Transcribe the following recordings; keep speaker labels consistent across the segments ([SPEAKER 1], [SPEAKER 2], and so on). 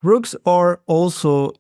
[SPEAKER 1] Rooks are also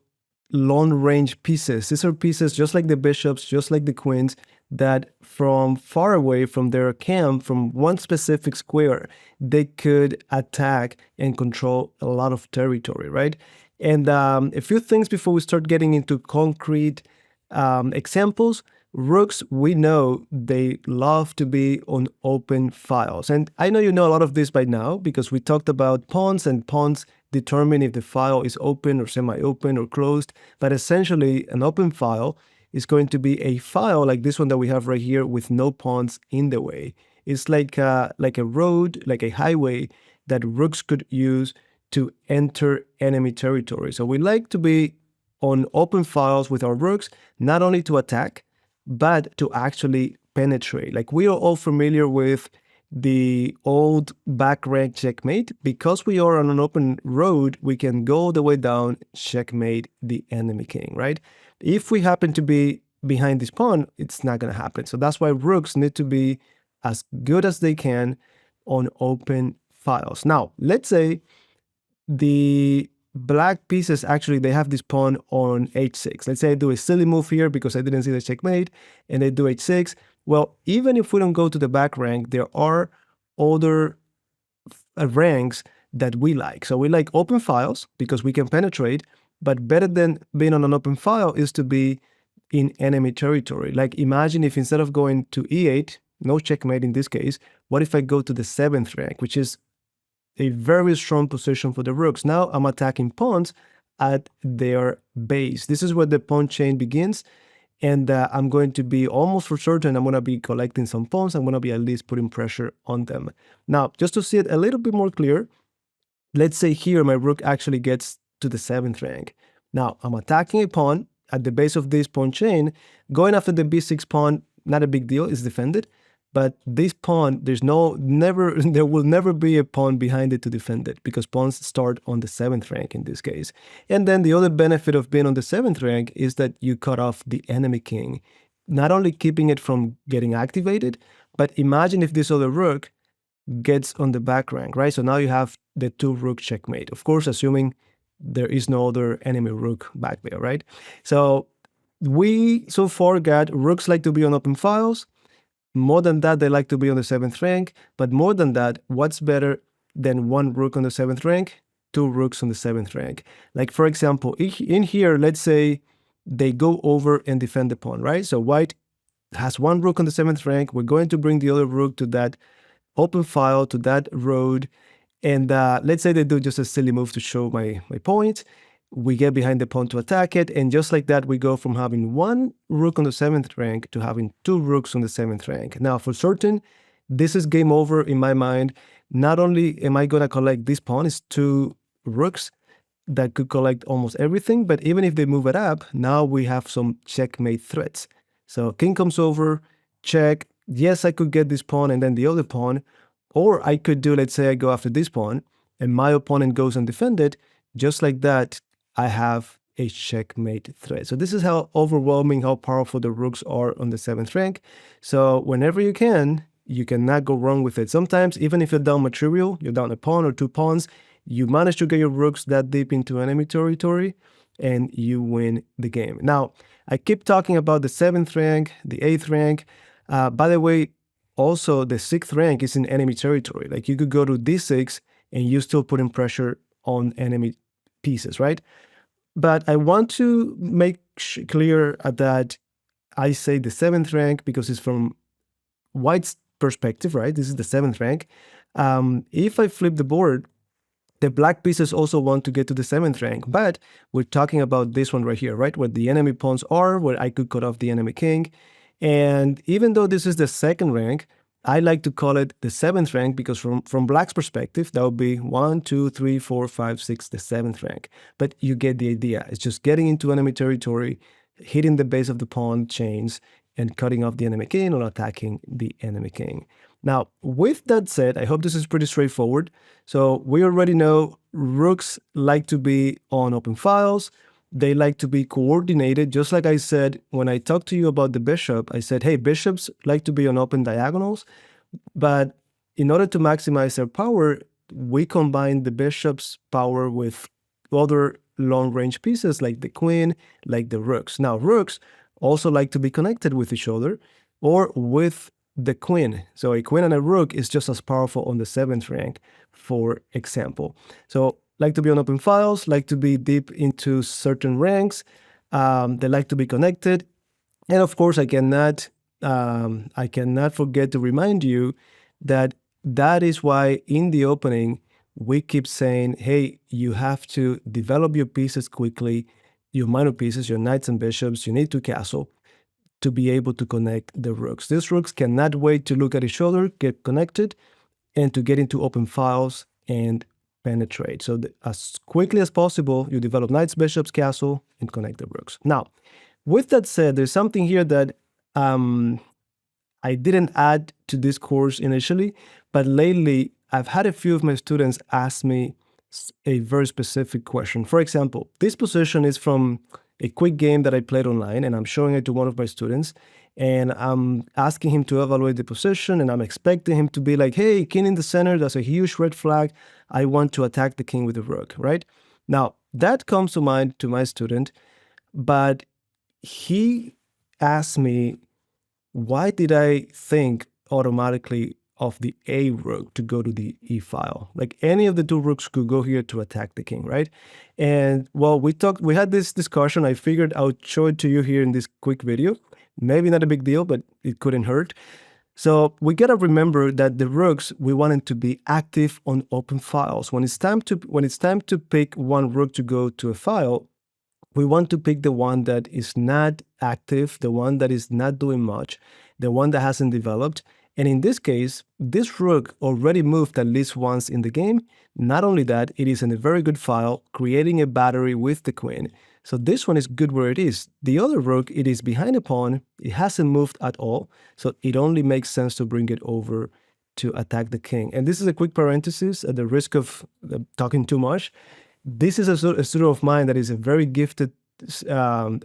[SPEAKER 1] long-range pieces. These are pieces just like the bishops, just like the queens, that from far away from their camp, from one specific square, they could attack and control a lot of territory, right? And a few things before we start getting into concrete examples. Rooks, we know they love to be on open files. And I know you know a lot of this by now because we talked about pawns, and pawns determine if the file is open or semi-open or closed. But essentially, an open file is going to be a file like this one that we have right here with no pawns in the way. It's like a road, like a highway that rooks could use to enter enemy territory. So we like to be on open files with our rooks, not only to attack, but to actually penetrate. Like we are all familiar with the old back rank checkmate. Because we are on an open road, we can go all the way down, checkmate the enemy king, right? If we happen to be behind this pawn, it's not going to happen. So that's why rooks need to be as good as they can on open files. Now, let's say the black pieces, actually, they have this pawn on h6. Let's say I do a silly move here because I didn't see the checkmate, and they do h6. Well, even if we don't go to the back rank, there are other ranks that we like. So we like open files because we can penetrate, but better than being on an open file is to be in enemy territory. Like imagine if instead of going to e8, no checkmate in this case, what if I go to the 7th rank, which is a very strong position for the rooks. Now I'm attacking pawns at their base. This is where the pawn chain begins. And I'm going to be almost for certain I'm going to be collecting some pawns. I'm going to be at least putting pressure on them. Now, just to see it a little bit more clear, let's say here my rook actually gets to the 7th rank. Now, I'm attacking a pawn at the base of this pawn chain. Going after the b6 pawn, not a big deal, it's defended. But this pawn, there will never be a pawn behind it to defend it because pawns start on the 7th rank in this case. And then the other benefit of being on the 7th rank is that you cut off the enemy king, not only keeping it from getting activated, but imagine if this other rook gets on the back rank, right? So now you have the 2-rook checkmate. Of course, assuming there is no other enemy rook back there, right? So we so far got rooks like to be on open files. More than that, they like to be on the 7th rank. But more than that, what's better than 1 rook on the 7th rank? 2 rooks on the 7th rank. Like, for example, in here, let's say they go over and defend the pawn, right? So white has 1 rook on the 7th rank. We're going to bring the other rook to that open file, to that road. And let's say they do just a silly move to show my point. We get behind the pawn to attack it, and just like that, we go from having 1 rook on the 7th rank to having 2 rooks on the 7th rank. Now, for certain, this is game over in my mind. Not only am I going to collect this pawn, it's 2 rooks that could collect almost everything, but even if they move it up, now we have some checkmate threats. So king comes over, check. Yes, I could get this pawn and then the other pawn, or I could do, let's say I go after this pawn, and my opponent goes undefended. Just like that, I have a checkmate threat. So this is how overwhelming, how powerful the rooks are on the 7th rank. So whenever you cannot go wrong with it. Sometimes, even if you're down material, you're down a pawn or 2 pawns, you manage to get your rooks that deep into enemy territory, and you win the game. Now, I keep talking about the 7th rank, the 8th rank. By the way, also the 6th rank is in enemy territory. Like you could go to d6 and you still putting pressure on enemy pieces, right? But I want to make clear that I say the 7th rank because it's from white's perspective, right? This is the 7th rank. If I flip the board, the black pieces also want to get to the 7th rank, but we're talking about this one right here, right? Where the enemy pawns are, where I could cut off the enemy king. And even though this is the 2nd rank, I like to call it the 7th rank because from black's perspective, that would be 1, 2, 3, 4, 5, 6, the 7th rank. But you get the idea. It's just getting into enemy territory, hitting the base of the pawn chains, and cutting off the enemy king or attacking the enemy king. Now, with that said, I hope this is pretty straightforward. So we already know rooks like to be on open files. They like to be coordinated. Just like I said, when I talked to you about the bishop, I said, hey, bishops like to be on open diagonals. But in order to maximize their power, we combine the bishop's power with other long-range pieces like the queen, like the rooks. Now, rooks also like to be connected with each other or with the queen. So a queen and a rook is just as powerful on the 7th rank, for example. So like to be on open files, like to be deep into certain ranks. They like to be connected. And of course, I cannot forget to remind you that that is why in the opening we keep saying, hey, you have to develop your pieces quickly, your minor pieces, your knights and bishops. You need to castle to be able to connect the rooks. These rooks cannot wait to look at each other, get connected, and to get into open files and penetrate. So as quickly as possible, you develop knights, bishops, castle, and connect the rooks. Now, with that said, there's something here that um, I didn't add to this course initially, but lately I've had a few of my students ask me a very specific question. For example, this position is from a quick game that I played online, and I'm showing it to one of my students, and I'm asking him to evaluate the position, and I'm expecting him to be like, hey, king in the center, that's a huge red flag. I want to attack the king with the rook, right? Now, that comes to mind to my student, but he asked me, why did I think automatically of the A rook to go to the E file? Like any of the two rooks could go here to attack the king, right? And well, we had this discussion. I figured I would show it to you here in this quick video. Maybe not a big deal, but it couldn't hurt. So we gotta remember that the rooks, we want them to be active on open files. When it's time to pick one rook to go to a file, we want to pick the one that is not active, the one that is not doing much, the one that hasn't developed. And in this case, this rook already moved at least once in the game. Not only that, it is in a very good file, creating a battery with the queen. So this one is good where it is. The other rook, it is behind a pawn. It hasn't moved at all. So it only makes sense to bring it over to attack the king. And this is a quick parenthesis at the risk of talking too much. This is a student of mine that is a very gifted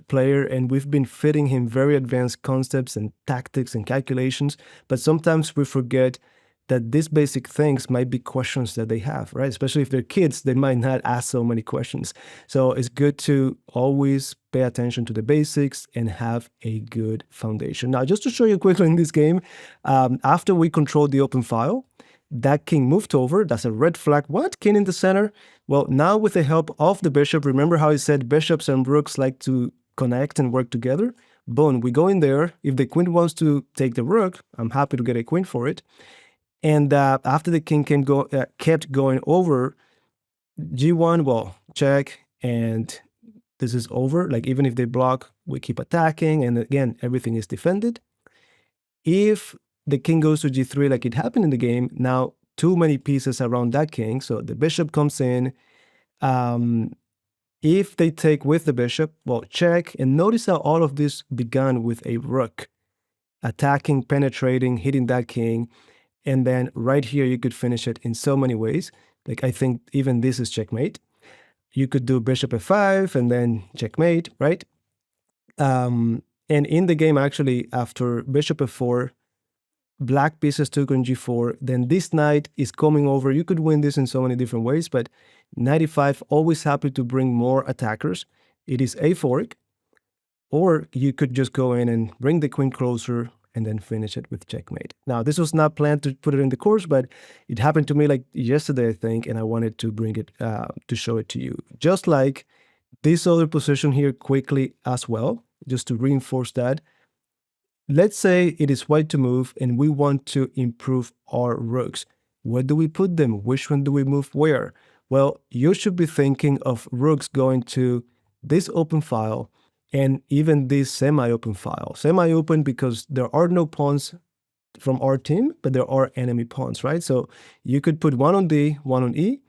[SPEAKER 1] player, and we've been fitting him very advanced concepts and tactics and calculations. But sometimes we forget that these basic things might be questions that they have, right? Especially if they're kids, they might not ask so many questions. So it's good to always pay attention to the basics and have a good foundation. Now, just to show you quickly in this game, after we control the open file, that king moved over. That's a red flag. What? King in the center? Well, now with the help of the bishop, remember how I said bishops and rooks like to connect and work together? Boom, we go in there. If the queen wants to take the rook, I'm happy to get a queen for it. And after the king kept going over, g1, well, check, and this is over. Like even if they block, we keep attacking, and again, everything is defended. If the king goes to g3 like it happened in the game, now too many pieces around that king, so the bishop comes in. If they take with the bishop, well, check, and notice how all of this began with a rook attacking, penetrating, hitting that king, and then right here you could finish it in so many ways. Like I think even this is checkmate. You could do bishop f5 and then checkmate, right? And in the game, actually, after bishop f4, black pieces took on g4, then this knight is coming over. You could win this in so many different ways, but knight e5, always happy to bring more attackers. It is a fork, or you could just go in and bring the queen closer and then finish it with checkmate. Now, this was not planned to put it in the course, but it happened to me like yesterday, I think, and I wanted to bring it to show it to you. Just like this other position here quickly as well, just to reinforce that. Let's say it is white to move and we want to improve our rooks. Where do we put them? Which one do we move where? Well, you should be thinking of rooks going to this open file and even this semi-open file. Semi-open because there are no pawns from our team, but there are enemy pawns, right? So you could put one on D, one on E.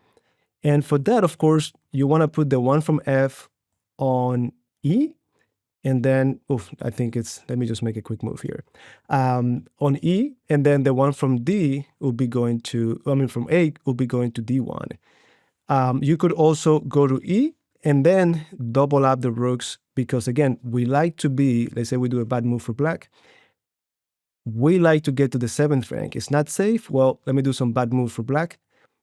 [SPEAKER 1] And for that, of course, you want to put the one from F on E. And then, I think let me just make a quick move here. On E, and then the one from D will be going to, from A will be going to D1. You could also go to E and then double up the rooks because, again, we like to be, let's say we do a bad move for black. We like to get to the 7th rank. It's not safe. Well, let me do some bad move for black.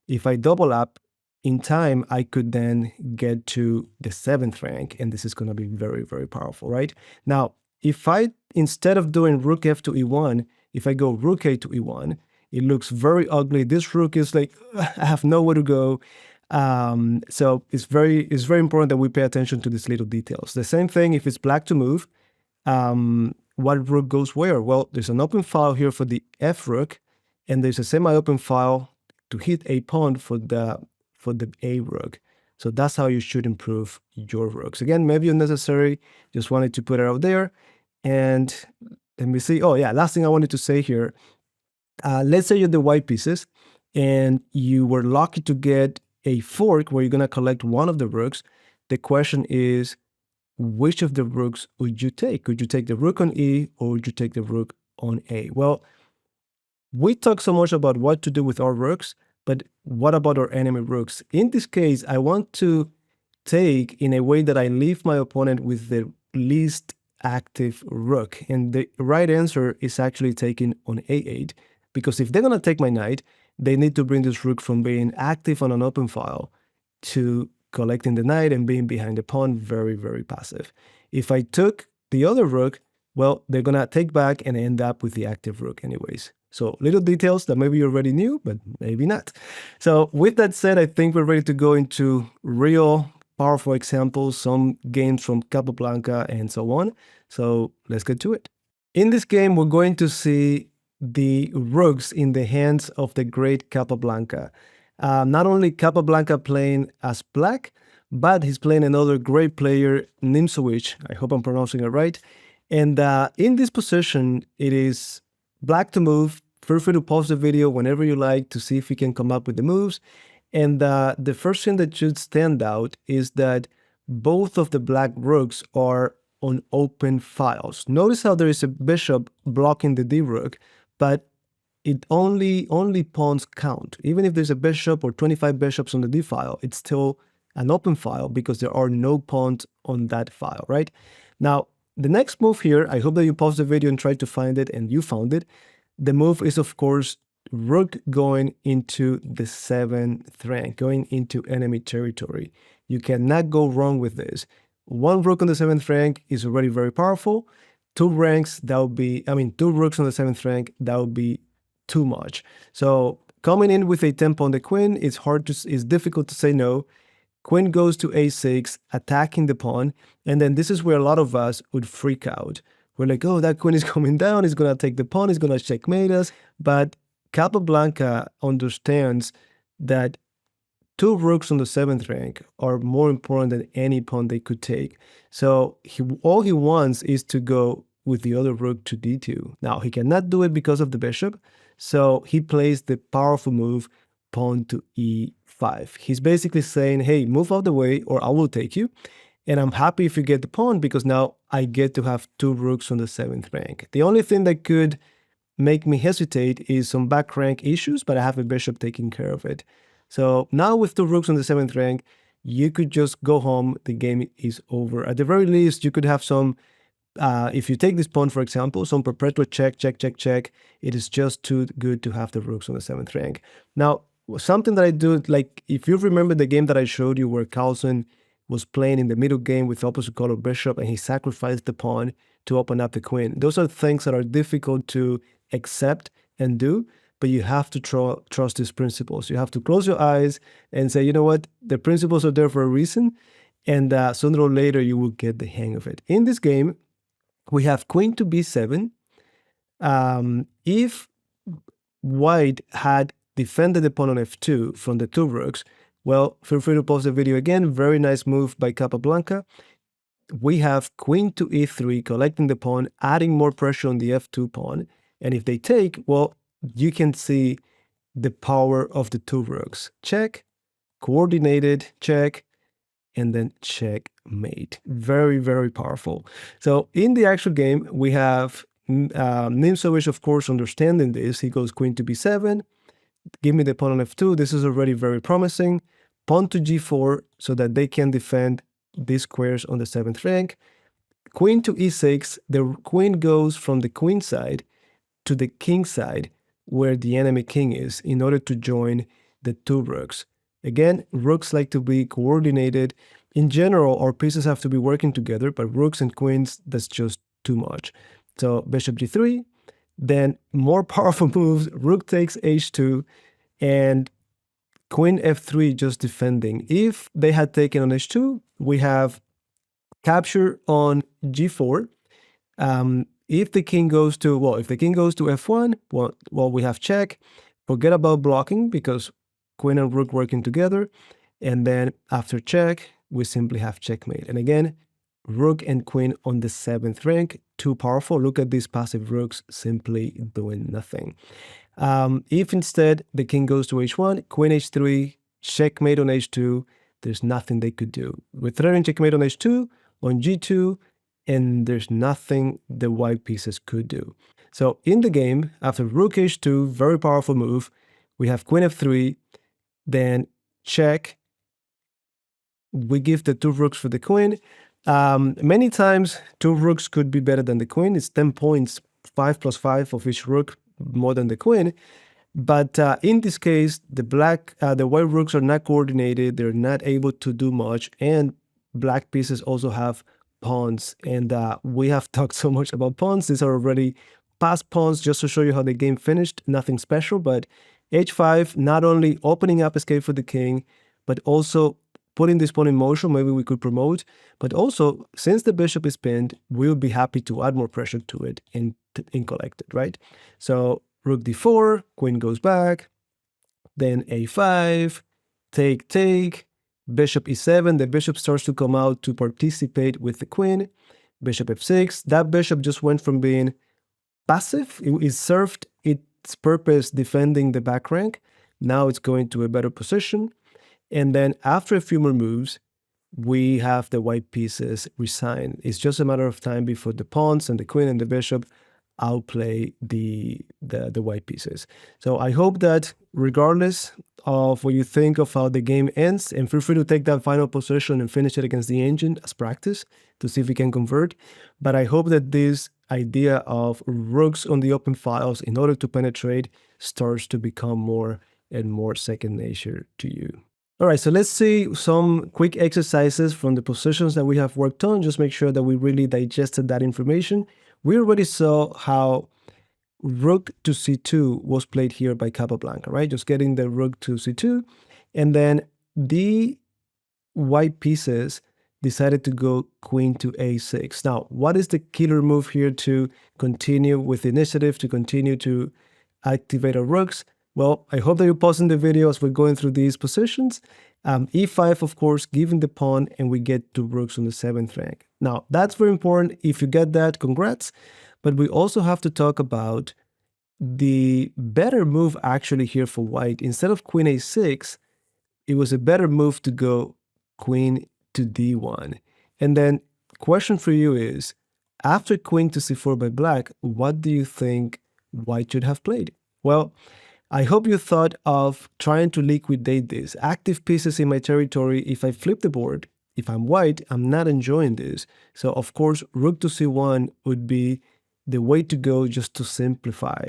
[SPEAKER 1] If I double up, in time, I could then get to the 7th rank, and this is going to be very, very powerful, right? Now, if I, instead of doing rook f to e1, if I go rook a to e1, it looks very ugly. This rook is like, I have nowhere to go. So it's very important that we pay attention to these little details. The same thing if it's black to move. What rook goes where? Well, there's an open file here for the f rook, and there's a semi-open file to hit a pawn for the a rook. So that's how you should improve your rooks. Again, maybe unnecessary. Just wanted to put it out there. And let me see. Oh yeah, last thing I wanted to say here. Let's say you're the white pieces, and you were lucky to get a fork where you're gonna collect one of the rooks. The question is, which of the rooks would you take? Could you take the rook on e, or would you take the rook on a? Well, we talk so much about what to do with our rooks, but what about our enemy rooks? In this case, I want to take in a way that I leave my opponent with the least active rook. And the right answer is actually taking on a8, because if they're going to take my knight, they need to bring this rook from being active on an open file to collecting the knight and being behind the pawn, very, very passive. If I took the other rook, well, they're going to take back and end up with the active rook anyways. So little details that maybe you already knew, but maybe not. So with that said, I think we're ready to go into real powerful examples, some games from Capablanca and so on. So let's get to it. In this game, we're going to see the rooks in the hands of the great Capablanca. Not only Capablanca playing as black, but he's playing another great player, Nimzowitsch. I hope I'm pronouncing it right. And in this position, it is black to move. Feel free to pause the video whenever you like to see if you can come up with the moves. And the first thing that should stand out is that both of the black rooks are on open files. Notice how there is a bishop blocking the d rook, but it only pawns count. Even if there's a bishop or 25 bishops on the d file, it's still an open file because there are no pawns on that file, right? Now, the next move here, I hope that you pause the video and try to find it, and you found it. The move is, of course, rook going into the 7th rank, going into enemy territory. You cannot go wrong with this. One rook on the 7th rank is already very powerful. Two rooks on the 7th rank, that would be too much. So coming in with a tempo on the queen, it's difficult to say no. Queen goes to a6, attacking the pawn, and then this is where a lot of us would freak out. We're like, oh, that queen is coming down, he's gonna take the pawn, he's gonna checkmate us. But Capablanca understands that two rooks on the 7th rank are more important than any pawn they could take. So all he wants is to go with the other rook to d2. Now, he cannot do it because of the bishop, so he plays the powerful move, pawn to e5. He's basically saying, hey, move out the way or I will take you. And I'm happy if you get the pawn because now I get to have two rooks on the 7th rank. The only thing that could make me hesitate is some back rank issues, but I have a bishop taking care of it. So now with two rooks on the 7th rank, you could just go home. The game is over. At the very least, you could have some, if you take this pawn, for example, some perpetual check, check, check, check. It is just too good to have the rooks on the 7th rank. Now, something that I do, like if you remember the game that I showed you where Carlsen was playing in the middle game with opposite color bishop and he sacrificed the pawn to open up the queen. Those are things that are difficult to accept and do, but you have to trust these principles. You have to close your eyes and say, you know what, the principles are there for a reason, and sooner or later you will get the hang of it. In this game, we have queen to b7. If white had defended the pawn on f2 from the two rooks, well, feel free to pause the video again. Very nice move by Capablanca. We have queen to e3, collecting the pawn, adding more pressure on the f2 pawn. And if they take, well, you can see the power of the two rooks. Check, coordinated, check, and then checkmate. Very, very powerful. So in the actual game, we have Nimzowitsch, of course, understanding this. He goes queen to b7. Give me the pawn on f2. This is already very promising. Pawn to g4 so that they can defend these squares on the 7th rank. Queen to e6. The queen goes from the queen side to the king side where the enemy king is in order to join the two rooks. Again, rooks like to be coordinated. In general, our pieces have to be working together, but rooks and queens, that's just too much. So bishop g3, then more powerful moves, rook takes h2, and queen f3 just defending. If they had taken on h2, we have capture on g4. If the king goes to, well, if the king goes to f1, well, we have check. Forget about blocking because queen and rook working together. And then after check, we simply have checkmate. And again, rook and queen on the 7th rank, too powerful. Look at these passive rooks simply doing nothing. If instead the king goes to h1, queen h3, checkmate on h2, there's nothing they could do. We're threatening checkmate on h2, on g2, and there's nothing the white pieces could do. So in the game, after rook h2, very powerful move, we have queen f3, then check. We give the 2 rooks for the queen. Many times, 2 rooks could be better than the queen. It's 10 points, 5 plus 5 of each rook, more than the queen. But in this case, the white rooks are not coordinated. They're not able to do much. And black pieces also have pawns. And we have talked so much about pawns. These are already past pawns just to show you how the game finished. Nothing special, but h5, not only opening up escape for the king, but also putting this pawn in motion. Maybe we could promote. But also, since the bishop is pinned, we'll be happy to add more pressure to it and collect it, right? So rook d4, queen goes back, then a5, take, bishop e7. The bishop starts to come out to participate with the queen. Bishop f6. That bishop just went from being passive. It served its purpose defending the back rank. Now it's going to a better position. And then after a few more moves, we have the white pieces resign. It's just a matter of time before the pawns and the queen and the bishop outplay the white pieces. So I hope that regardless of what you think of how the game ends, and feel free to take that final position and finish it against the engine as practice to see if we can convert. But I hope that this idea of rooks on the open files in order to penetrate starts to become more and more second nature to you. All right, so let's see some quick exercises from the positions that we have worked on. Just make sure that we really digested that information. We already saw how rook to c2 was played here by Capablanca, right? Just getting the rook to c2. And then the white pieces decided to go queen to a6. Now, what is the killer move here to continue with the initiative, to continue to activate our rooks? Well, I hope that you're pausing the video as we're going through these positions. E5, of course, giving the pawn, and we get 2 rooks on the 7th rank. Now, that's very important. If you get that, congrats. But we also have to talk about the better move actually here for white. Instead of queen a6, it was a better move to go queen to d1. And then question for you is, after queen to c4 by black, what do you think white should have played? Well, I hope you thought of trying to liquidate this. Active pieces in my territory. If I flip the board, if I'm white, I'm not enjoying this. So of course, rook to c1 would be the way to go just to simplify.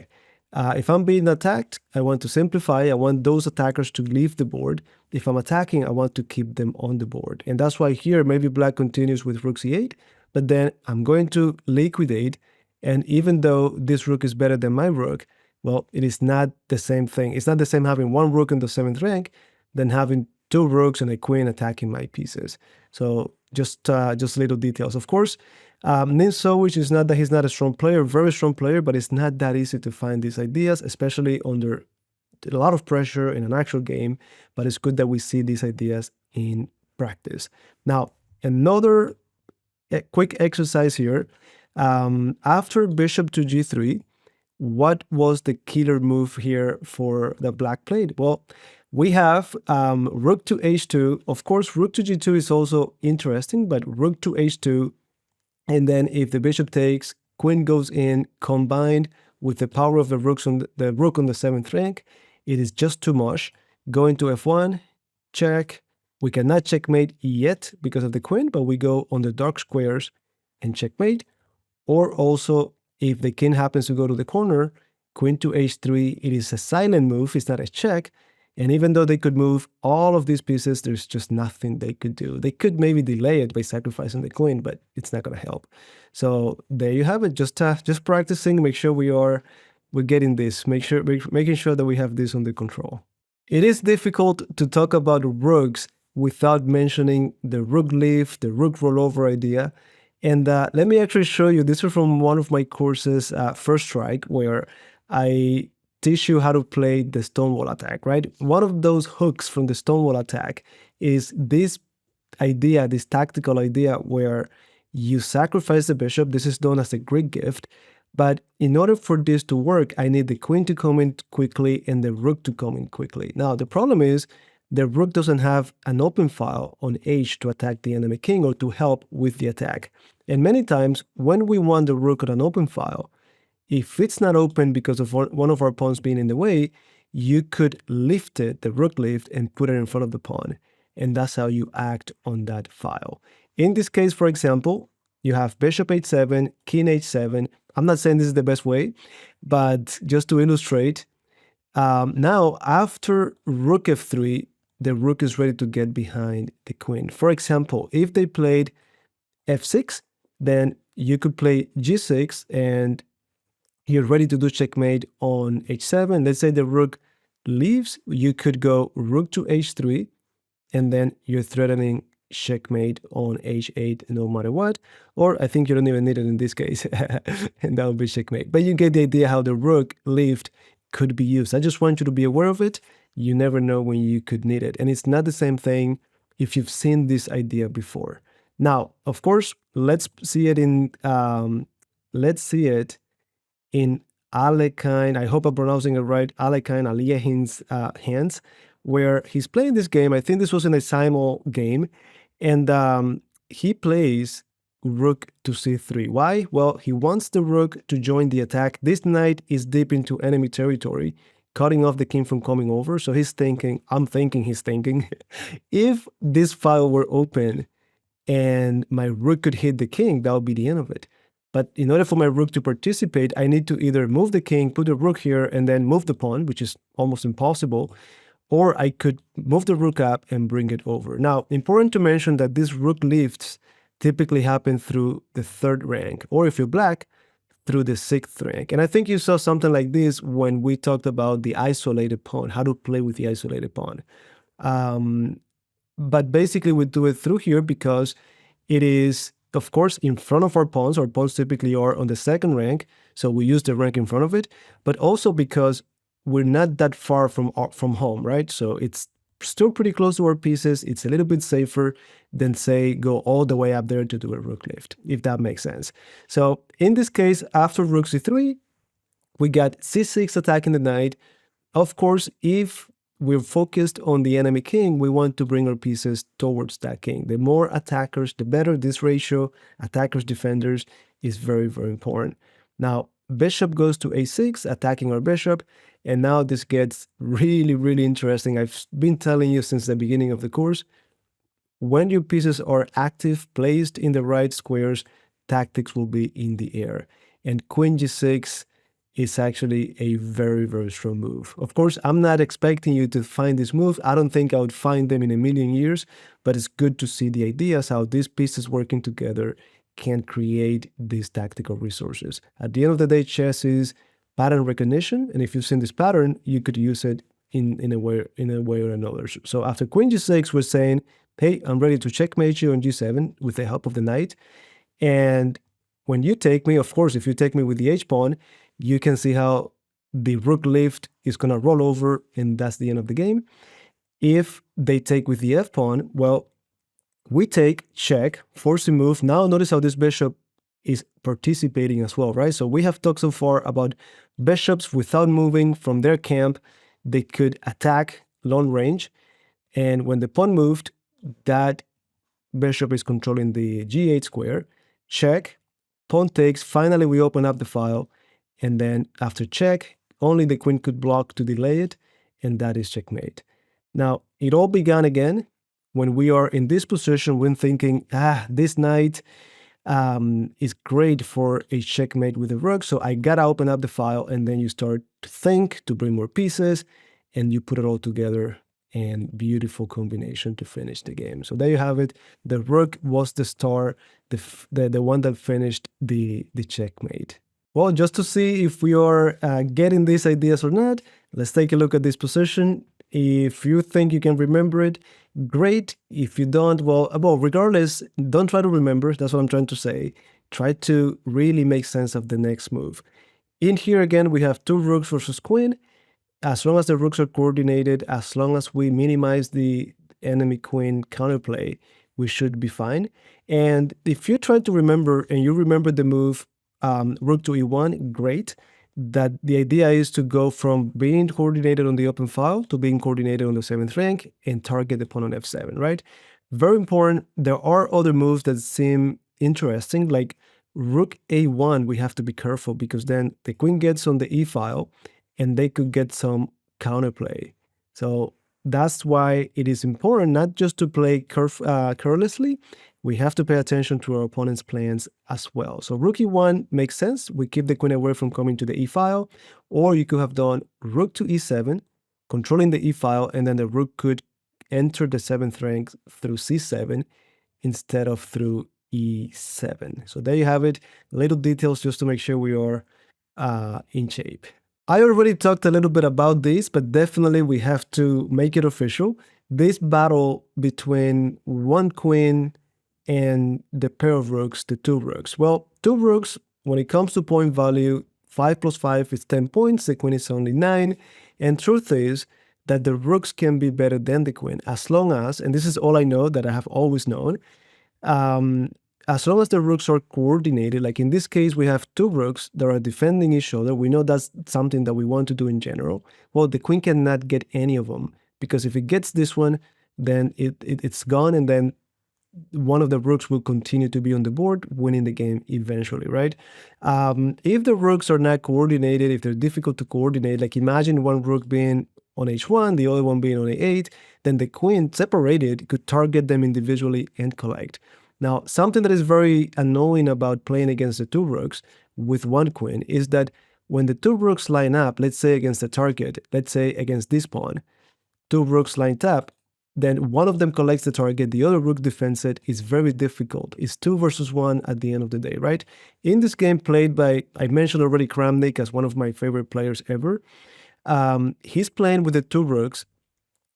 [SPEAKER 1] If I'm being attacked, I want to simplify. I want those attackers to leave the board. If I'm attacking, I want to keep them on the board. And that's why here, maybe black continues with rook c8, but then I'm going to liquidate. And even though this rook is better than my rook, well, it is not the same thing. It's not the same having 1 rook in the 7th rank than having 2 rooks and a queen attacking my pieces. So just little details. Of course, Nin Sowich is not that he's not a strong player, very strong player, but it's not that easy to find these ideas, especially under a lot of pressure in an actual game. But it's good that we see these ideas in practice. Now, another quick exercise here. After bishop to g3, what was the killer move here for the black played? Well, we have rook to h2. Of course, rook to g2 is also interesting, but rook to h2, and then if the bishop takes, queen goes in, combined with the power of the rooks on the rook on the 7th rank, it is just too much. Going to f1, check. We cannot checkmate yet because of the queen, but we go on the dark squares and checkmate. Or also, if the king happens to go to the corner, queen to h3, it is a silent move, it's not a check. And even though they could move all of these pieces, there's just nothing they could do. They could maybe delay it by sacrificing the queen, but it's not going to help. So there you have it. Just practicing. Make sure we're getting this. Making sure that we have this under control. It is difficult to talk about rooks without mentioning the rook leaf, the rook rollover idea. And let me actually show you. This is from one of my courses, First Strike, where I teach you how to play the stonewall attack, right? One of those hooks from the stonewall attack is this idea, this tactical idea where you sacrifice the bishop. This is done as a Greek gift. But in order for this to work, I need the queen to come in quickly and the rook to come in quickly. Now, the problem is the rook doesn't have an open file on h to attack the enemy king or to help with the attack. And many times, when we want the rook on an open file, if it's not open because of one of our pawns being in the way, you could lift it, the rook lift, and put it in front of the pawn. And that's how you act on that file. In this case, for example, you have bishop h7, king h7. I'm not saying this is the best way, but just to illustrate, now after rook f3, the rook is ready to get behind the queen. For example, if they played f6, then you could play g6 and you're ready to do checkmate on h7. Let's say the rook leaves, you could go rook to h3, and then you're threatening checkmate on h8 no matter what. Or I think you don't even need it in this case, and that would be checkmate. But you get the idea how the rook lift could be used. I just want you to be aware of it. You never know when you could need it. And it's not the same thing if you've seen this idea before. Now, of course, let's see it in Alekhine, I hope I'm pronouncing it right, Alekhine Aliyehin's hands, where he's playing this game. I think this was in a Simul game, and he plays rook to c3. Why? Well, he wants the rook to join the attack. This knight is deep into enemy territory, cutting off the king from coming over. So he's thinking, he's thinking, if this file were open and my rook could hit the king, that would be the end of it. But in order for my rook to participate, I need to either move the king, put the rook here, and then move the pawn, which is almost impossible, or I could move the rook up and bring it over. Now, important to mention that these rook lifts typically happen through the third rank, or if you're black, through the sixth rank. And I think you saw something like this when we talked about the isolated pawn, how to play with the isolated pawn. But basically we do it through here because it is, of course, in front of our pawns. Our pawns typically are on the second rank, so we use the rank in front of it, but also because we're not that far from home, right? So it's still pretty close to our pieces. It's a little bit safer than, say, go all the way up there to do a rook lift, if that makes sense. So in this case, after rook c3, we got c6 attacking the knight. Of course, if we're focused on the enemy king, we want to bring our pieces towards that king. The more attackers, the better. This ratio, attackers, defenders, is very, very important. Now, bishop goes to a6, attacking our bishop. And now this gets really, really interesting. I've been telling you since the beginning of the course, when your pieces are active, placed in the right squares, tactics will be in the air. And queen g6 is actually a very, very strong move. Of course, I'm not expecting you to find this move. I don't think I would find them in a million years, but it's good to see the ideas, how these pieces working together can create these tactical resources. At the end of the day, chess is pattern recognition, and if you've seen this pattern, you could use it in a way or another. So after queen g6, we're saying, hey, I'm ready to checkmate you on g7 with the help of the knight. And when you take me, of course, if you take me with the h-pawn, you can see how the rook lift is going to roll over, and that's the end of the game. If they take with the f-pawn, well, we take, check, forcing move. Now notice how this bishop is participating as well, right? So we have talked so far about bishops without moving from their camp. They could attack long range. And when the pawn moved, that bishop is controlling the g8 square. Check, pawn takes. Finally, we open up the file. And then after check, only the queen could block to delay it. And that is checkmate. Now, it all began again when we are in this position when thinking, this knight is great for a checkmate with a rook, so I gotta open up the file, and then you start to think to bring more pieces, and you put it all together, and beautiful combination to finish the game. So there you have it. The rook was the star, the one that finished the checkmate. Well, just to see if we are getting these ideas or not, let's take a look at this position. If you think you can remember it, great. If you don't, well, regardless, don't try to remember. That's what I'm trying to say. Try to really make sense of the next move. In here again, we have two rooks versus queen. As long as the rooks are coordinated, as long as we minimize the enemy queen counterplay, we should be fine. And if you're trying to remember and you remember the move rook to e1, great. That the idea is to go from being coordinated on the open file to being coordinated on the 7th rank and target the pawn on f7, right? Very important. There are other moves that seem interesting, like rook a1. We have to be careful because then the queen gets on the e file and they could get some counterplay. So that's why it is important not just to play carelessly. We have to pay attention to our opponent's plans as well. So rook e1 makes sense. We keep the queen away from coming to the e file, or you could have done rook to e7, controlling the e file, and then the rook could enter the 7th rank through c7 instead of through e7. So there you have it. Little details just to make sure we are in shape. I already talked a little bit about this, but definitely we have to make it official. This battle between one queen and the pair of rooks, the two rooks. Well, two rooks, when it comes to point value, 5 plus 5 is 10 points, the queen is only 9. And truth is that the rooks can be better than the queen as long as, and this is all I know that I have always known, as long as the rooks are coordinated. Like in this case, we have two rooks that are defending each other. We know that's something that we want to do in general. Well, the queen cannot get any of them because if it gets this one, then it's gone, and then one of the rooks will continue to be on the board, winning the game eventually, right? If the rooks are not coordinated, if they're difficult to coordinate, like imagine one rook being on h1, the other one being on a8, then the queen separated could target them individually and collect. Now, something that is very annoying about playing against the two rooks with one queen is that when the two rooks line up, let's say against the target, let's say against this pawn, two rooks lined up, then one of them collects the target, the other rook defends it. It's very difficult. It's 2 versus 1 at the end of the day, right? In this game played by, I mentioned already Kramnik as one of my favorite players ever. He's playing with the two rooks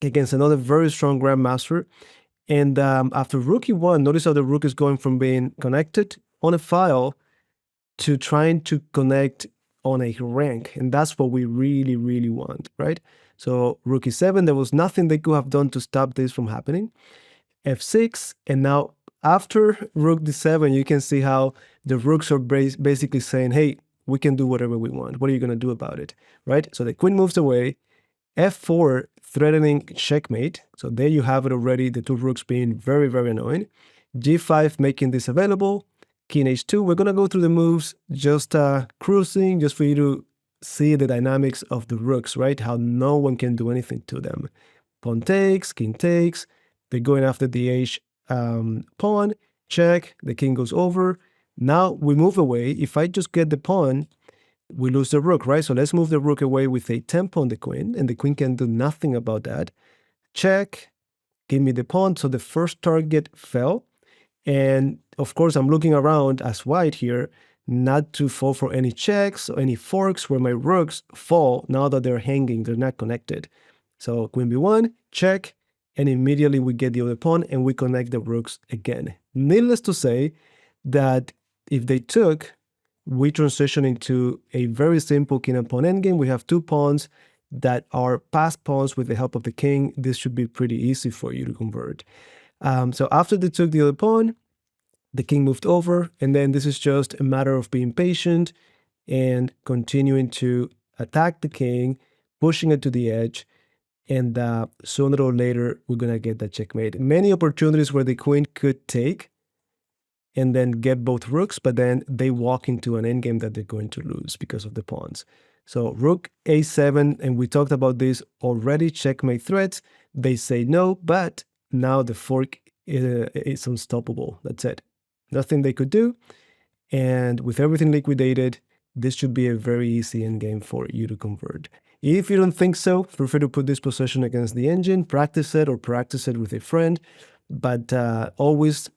[SPEAKER 1] against another very strong grandmaster. And after rook e1, notice how the rook is going from being connected on a file to trying to connect on a rank. And that's what we really, really want, right? So rook e7, there was nothing they could have done to stop this from happening. f6, and now after rook d7, you can see how the rooks are basically saying, hey, we can do whatever we want. What are you going to do about it, right? So the queen moves away. f4, threatening checkmate. So there you have it already, the two rooks being very, very annoying. g5, making this available. King h2, we're going to go through the moves, just cruising, just for you to see the dynamics of the rooks, right? How no one can do anything to them. Pawn takes, king takes, they're going after the h pawn, check, the king goes over. Now we move away. If I just get the pawn, we lose the rook, right? So let's move the rook away with a tempo on the queen, and the queen can do nothing about that. Check, give me the pawn. So the first target fell. And of course, I'm looking around as white here, not to fall for any checks or any forks where my rooks fall now that they're hanging, they're not connected. So queen b1, check, and immediately we get the other pawn and we connect the rooks again. Needless to say that if they took, we transition into a very simple king and pawn endgame. We have two pawns that are passed pawns with the help of the king. This should be pretty easy for you to convert. So after they took the other pawn, the king moved over, and then this is just a matter of being patient and continuing to attack the king, pushing it to the edge, and sooner or later, we're going to get that checkmate. Many opportunities where the queen could take and then get both rooks, but then they walk into an endgame that they're going to lose because of the pawns. So rook a7, and we talked about this already, checkmate threats. They say no, but now the fork is unstoppable. That's it. Nothing they could do. And with everything liquidated, this should be a very easy endgame for you to convert. If you don't think so, feel free to put this position against the engine, practice it, or practice it with a friend, but always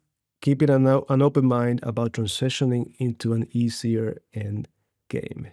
[SPEAKER 1] keeping an open mind about transitioning into an easier end game.